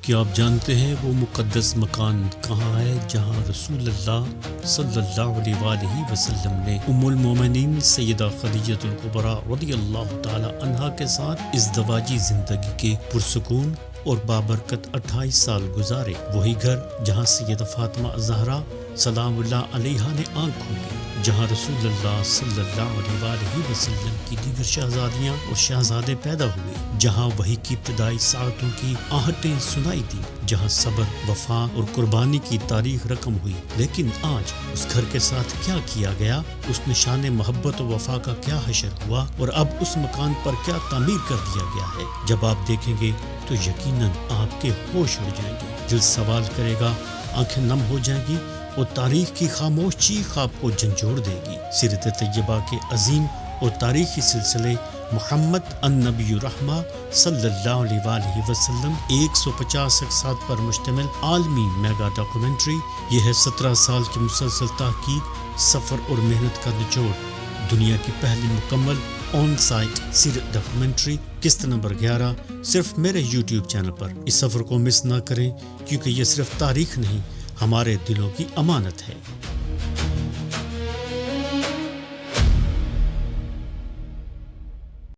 کیا آپ جانتے ہیں وہ مقدس مکان کہاں ہے جہاں رسول اللہ صلی اللہ علیہ وآلہ وسلم نے ام المومنین سیدہ خدیجہ الکبریٰ رضی اللہ تعالی عنہا کے ساتھ ازدواجی زندگی کے پرسکون اور بابرکت 28 سال گزارے؟ وہی گھر جہاں سیدہ فاطمہ الزہرا سلام اللہ علیہا نے آنکھ کھولی، جہاں رسول اللہ صلی اللہ علیہ وآلہ وسلم کی دیگر شہزادیاں اور شہزادے پیدا ہوئے، جہاں وحی کی ابتدائی ساعتوں کی آہٹیں سنائی دی، جہاں صبر، وفا اور قربانی کی تاریخ رقم ہوئی۔ لیکن آج اس گھر کے ساتھ کیا کیا گیا؟ اس نشان محبت و وفا کا کیا حشر ہوا؟ اور اب اس مکان پر کیا تعمیر کر دیا گیا ہے؟ جب آپ دیکھیں گے تو یقیناً آپ کے ہوش اڑ جائیں گے، دل سوال کرے گا، آنکھیں نم ہو جائیں گی اور تاریخ کی خاموش چیخ آپ کو جھنجھوڑ دے گی۔ سیرت طیبہ کے عظیم اور تاریخی سلسلے محمد النبی الرحمہ صلی اللہ علیہ وآلہ وسلم 150 اقساط پر مشتمل عالمی میگا ڈاکومنٹری۔ یہ ہے 17 سال کی مسلسل تحقیق، سفر اور محنت کا نچوڑ، دنیا کی پہلی مکمل آن سائٹ سیرت ڈاکومنٹری، قسط نمبر 11، صرف میرے یوٹیوب چینل پر۔ اس سفر کو مس نہ کریں، کیونکہ یہ صرف تاریخ نہیں، ہمارے دلوں کی امانت ہے۔